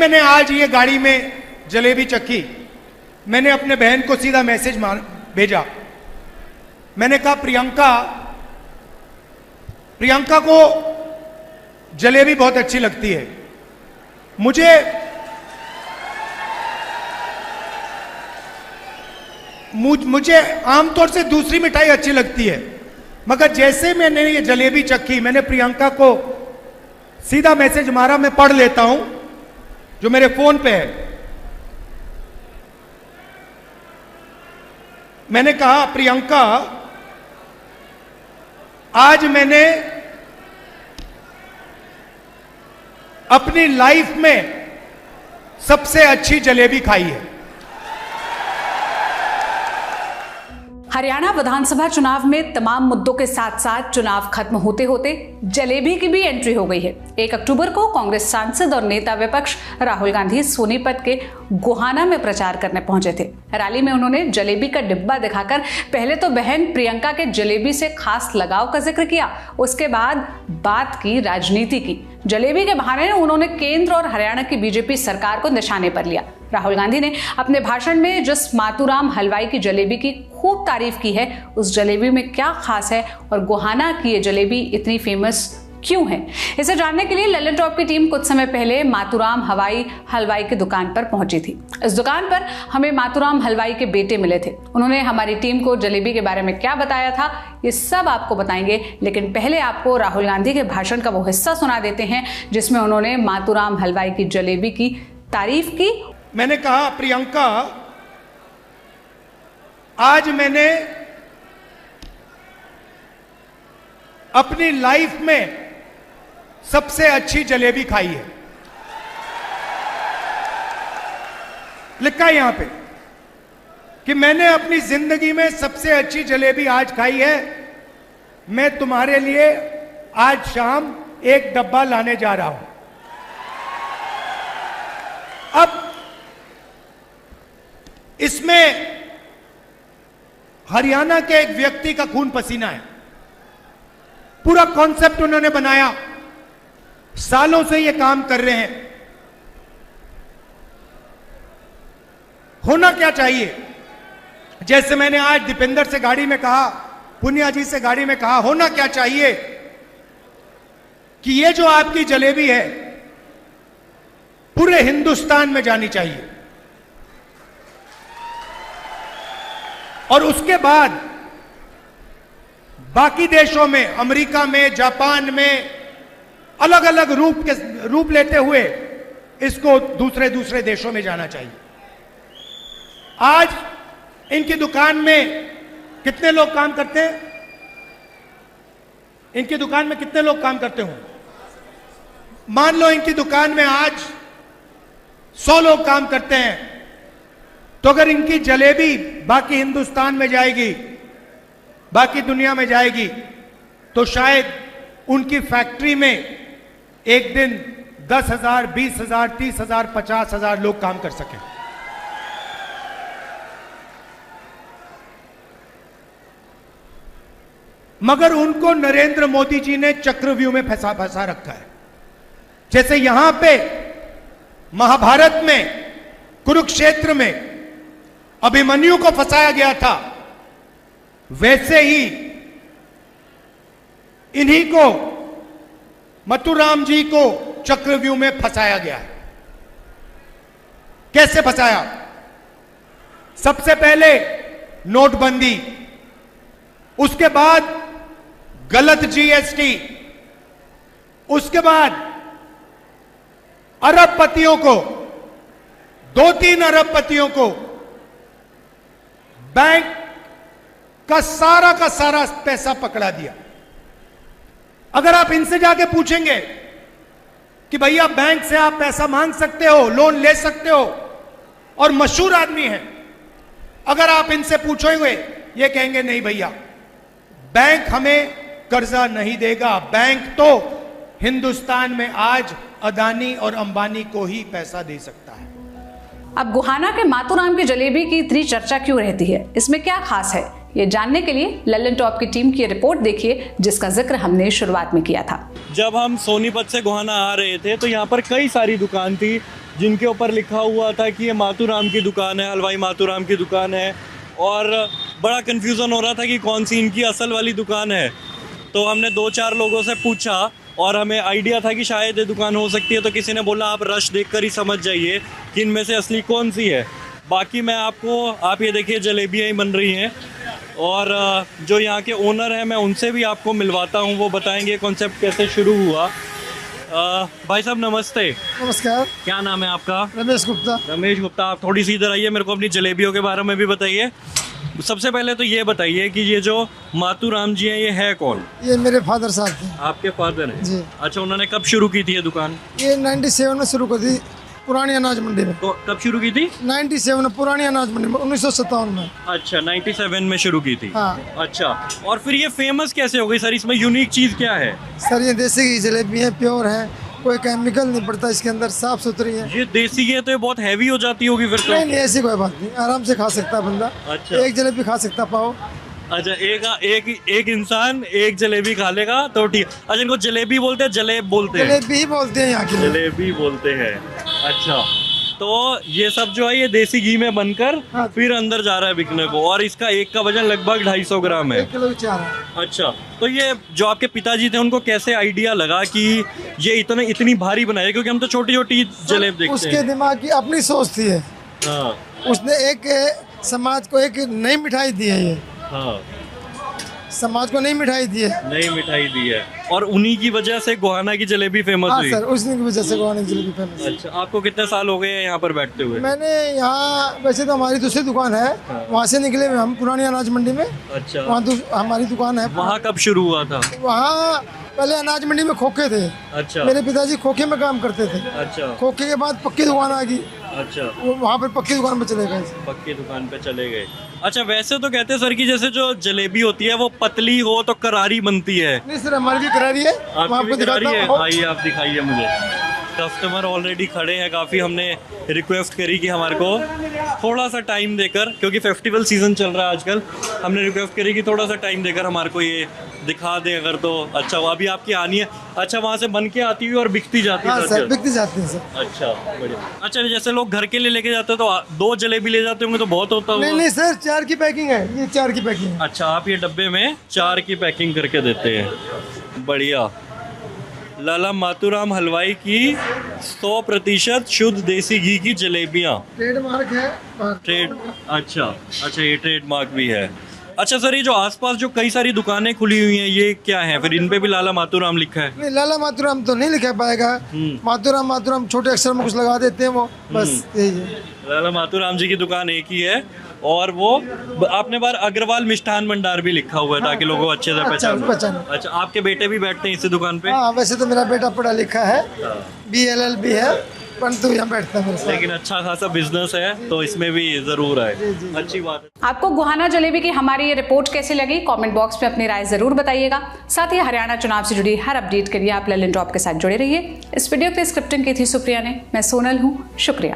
मैंने आज ये गाड़ी में जलेबी चखी, मैंने अपने बहन को सीधा मैसेज भेजा। मैंने कहा प्रियंका को जलेबी बहुत अच्छी लगती है। मुझे आमतौर से दूसरी मिठाई अच्छी लगती है, मगर जैसे मैंने ये जलेबी चखी, मैंने प्रियंका को सीधा मैसेज मारा। मैं पढ़ लेता हूं जो मेरे फोन पे है। मैंने कहा, प्रियंका, आज मैंने अपनी लाइफ में सबसे अच्छी जलेबी खाई है। हरियाणा विधानसभा चुनाव में तमाम मुद्दों के साथ साथ चुनाव खत्म होते होते जलेबी की भी एंट्री हो गई है। 1 अक्टूबर को कांग्रेस सांसद और नेता विपक्ष राहुल गांधी सोनीपत के गोहाना में प्रचार करने पहुंचे थे। रैली में उन्होंने जलेबी का डिब्बा दिखाकर पहले तो बहन प्रियंका के जलेबी से खास लगाव का जिक्र किया, उसके बाद बात की राजनीति की। जलेबी के बहाने उन्होंने केंद्र और हरियाणा की बीजेपी सरकार को निशाने पर लिया। राहुल गांधी ने अपने भाषण में जिस मातूराम हलवाई की जलेबी की खूब तारीफ की है, उस जलेबी में क्या खास है और गोहाना की ये जलेबी इतनी फेमस क्यों है, इसे जानने के लिए लल्लन टॉप की टीम कुछ समय पहले मातूराम हलवाई की दुकान पर पहुंची थी। इस दुकान पर हमें मातूराम हलवाई के बेटे मिले थे। उन्होंने हमारी टीम को जलेबी के बारे में क्या बताया था, ये सब आपको बताएंगे, लेकिन पहले आपको राहुल गांधी के भाषण का वो हिस्सा सुना देते हैं जिसमें उन्होंने मातूराम हलवाई की जलेबी की तारीफ की। मैंने कहा, प्रियंका, आज मैंने अपनी लाइफ में सबसे अच्छी जलेबी खाई है। लिखा है यहां पे कि मैंने अपनी जिंदगी में सबसे अच्छी जलेबी आज खाई है। मैं तुम्हारे लिए आज शाम एक डब्बा लाने जा रहा हूं। अब इसमें हरियाणा के एक व्यक्ति का खून पसीना है। पूरा कॉन्सेप्ट उन्होंने बनाया, सालों से ये काम कर रहे हैं। होना क्या चाहिए, जैसे मैंने आज दीपेंद्र से गाड़ी में कहा, पुनिया जी से गाड़ी में कहा, होना क्या चाहिए कि ये जो आपकी जलेबी है पूरे हिंदुस्तान में जानी चाहिए, और उसके बाद बाकी देशों में, अमेरिका में, जापान में, अलग अलग रूप लेते हुए इसको दूसरे देशों में जाना चाहिए। आज इनकी दुकान में कितने लोग काम करते हैं? इनकी दुकान में कितने लोग काम करते हों? मान लो इनकी दुकान में आज 100 लोग काम करते हैं, तो अगर इनकी जलेबी बाकी हिंदुस्तान में जाएगी, बाकी दुनिया में जाएगी, तो शायद उनकी फैक्ट्री में एक दिन 10,000, 20,000, 30,000, 50,000 लोग काम कर सकें। मगर उनको नरेंद्र मोदी जी ने चक्रव्यूह में फंसा रखा है। जैसे यहां पे महाभारत में, कुरुक्षेत्र में अभिमन्यु को फंसाया गया था, वैसे ही इन्हीं को, मातूराम जी को चक्रव्यूह में फंसाया गया है। कैसे फंसाया? सबसे पहले नोटबंदी, उसके बाद गलत जीएसटी, उसके बाद अरबपतियों को, 2-3 अरबपतियों को बैंक का सारा पैसा पकड़ा दिया। अगर आप इनसे जाके पूछेंगे कि भैया बैंक से आप पैसा मांग सकते हो, लोन ले सकते हो, और मशहूर आदमी हैं, अगर आप इनसे पूछोगे ये कहेंगे नहीं भैया, बैंक हमें कर्जा नहीं देगा, बैंक तो हिंदुस्तान में आज अदानी और अंबानी को ही पैसा दे सकता है। अब गोहाना के मातूराम की जलेबी की इतनी चर्चा क्यों रहती है, इसमें क्या खास है, ये जानने के लिए लल्लन टॉप की टीम की रिपोर्ट देखिए, जिसका जिक्र हमने शुरुआत में किया था। जब हम सोनीपत से गोहाना आ रहे थे तो यहाँ पर कई सारी दुकान थी जिनके ऊपर लिखा हुआ था कि ये मातूराम की दुकान है, हलवाई मातूराम की दुकान है, और बड़ा कन्फ्यूज़न हो रहा था कि कौन सी इनकी असल वाली दुकान है। तो हमने 2-4 लोगों से पूछा और हमें आइडिया था कि शायद ये दुकान हो सकती है, तो किसी ने बोला आप रश देखकर ही समझ जाइए कि इनमें से असली कौन सी है। बाकी मैं आपको, आप ये देखिए जलेबियाँ ही बन रही हैं, और जो यहाँ के ओनर हैं मैं उनसे भी आपको मिलवाता हूँ, वो बताएंगे कॉन्सेप्ट कैसे शुरू हुआ। भाई साहब नमस्ते। नमस्कार। क्या नाम है आपका? रमेश गुप्ता। रमेश गुप्ता, आप थोड़ी सी इधर आइए, मेरे को अपनी जलेबियों के बारे में भी बताइए। सबसे पहले तो ये बताइए कि ये जो मातूराम जी हैं ये है कौन? ये मेरे फादर साहब थे। आपके फादर हैं जी। अच्छा, उन्होंने कब शुरू की थी ये दुकान? ये 97 में शुरू कर दी, पुरानी अनाज मंडी में। तो कब शुरू की थी? 97 में, पुरानी अनाज मंडी में, 1957 में। अच्छा, 97 में शुरू की थी। हाँ। अच्छा, और फिर ये फेमस कैसे हो गई सर? इसमें यूनिक चीज़ क्या है? सर ये देसी की जलेबी है, प्योर है, कोई केमिकल नहीं पड़ता इसके अंदर, साफ सुथरी है। ये देसी है तो ये बहुत हैवी हो जाती होगी फिर तो? नहीं, ऐसी कोई बात नहीं, आराम से खा सकता है बंदा। अच्छा। एक जलेबी खा सकता पाओ। अच्छा, एक इंसान एक जलेबी खा लेगा तो ठीक। अच्छा, इनको जलेबी बोलते हैं, जलेब बोलते हैं? जलेबी ही बोलते हैं यहाँ की। जलेबी बोलते हैं। अच्छा, तो ये सब जो है ये देसी घी में बनकर हाँ। फिर अंदर जा रहा है बिकने को, और इसका एक का वजन लगभग 250 ग्राम है। 1 किलो की 4 है। अच्छा, तो ये जो आपके पिताजी थे उनको कैसे आइडिया लगा कि ये इतनी भारी बनाई? क्योंकि हम तो छोटी छोटी जलेब देखते उसके हैं। दिमाग की अपनी सोच थी है। हाँ उसने एक समाज को एक नई मिठाई दी है, ये हाँ, समाज को नई मिठाई दी है। नई मिठाई दी है, और उन्हीं की वजह से गोहाना की जलेबी फेमस हाँ हुई। सर, उस दिन की वजह से गोहाना की जलेबी फेमस। अच्छा, आपको कितने साल हो गए हैं यहाँ पर बैठते हुए? मैंने यहाँ, वैसे तो हमारी दूसरी दुकान है, वहाँ से निकले हुए हम, पुरानी अनाज मंडी में। अच्छा, वहाँ हमारी दुकान है। वहाँ कब शुरू हुआ था? वहाँ पहले अनाज मंडी में खोखे थे। अच्छा। मेरे पिताजी खोखे में काम करते थे। अच्छा। खोखे के बाद पक्की दुकान आ गई। अच्छा, वहाँ पर पक्की दुकान पे चले गए। पक्की दुकान पे चले गए। अच्छा, वैसे तो कहते हैं सर कि जैसे जो जलेबी होती है वो पतली हो तो करारी बनती है। नहीं सर, हमारी भी करारी है। मैं आपकी भी करारी है? हूँ। आइए, आप दिखाइए मुझे। कस्टमर ऑलरेडी खड़े हैं काफ़ी। हमने रिक्वेस्ट करी कि हमारे को थोड़ा सा टाइम देकर, क्योंकि फेस्टिवल सीजन चल रहा है आजकल, हमने रिक्वेस्ट करी कि थोड़ा सा टाइम देकर हमारे को ये दिखा दें अगर तो। अच्छा, वो अभी आपकी आनी है? अच्छा, वहाँ से बन के आती हुई और बिकती जाती है? हाँ सर, बिकती जाती है सर। अच्छा, बढ़िया। अच्छा, जैसे लोग घर के लिए लेके जाते हैं तो 2 जलेबी ले जाते होंगे तो बहुत होता होगा? नहीं सर, 4 की पैकिंग है, ये 4 की पैकिंग है। अच्छा, आप ये डब्बे में 4 की पैकिंग करके देते हैं, बढ़िया। लाला मातूराम हलवाई की 100% शुद्ध देसी घी की जलेबियाँ। ट्रेडमार्क है। ट्रेड, अच्छा, ये ट्रेडमार्क भी है। अच्छा सर, ये जो आसपास जो कई सारी दुकानें खुली हुई हैं ये क्या है? फिर इन पे भी लाला मातूराम लिखा है? नहीं, लाला मातूराम तो नहीं लिखा पाएगा। मातूराम छोटे अक्षर में कुछ लगा देते हैं वो, बस यही है। लाला मातूराम जी की दुकान एक ही है, और वो आपने बार अग्रवाल मिष्ठान भंडार भी लिखा हुआ है ताकि लोगों को अच्छे से पहचाने। अच्छा, आपके बेटे भी बैठते हैं इसी दुकान पे? हाँ, वैसे तो मेरा बेटा पढ़ा लिखा है, BLL भी है, परंतु यहाँ बैठता है मेरे साथ। लेकिन अच्छा खासा बिजनेस है तो इसमें भी जरूर है। अच्छी बात है। आपको गोहाना जलेबी की हमारी ये रिपोर्ट कैसी लगी? कमेंट बॉक्स में अपनी राय जरूर बताइएगा। साथ ही हरियाणा चुनाव से जुड़ी हर अपडेट के लिए आप ललन ड्रॉप के साथ जुड़े रहिए। इस वीडियो पे स्क्रिप्टिंग की थी सुप्रिया ने, मैं सोनल हूँ, शुक्रिया।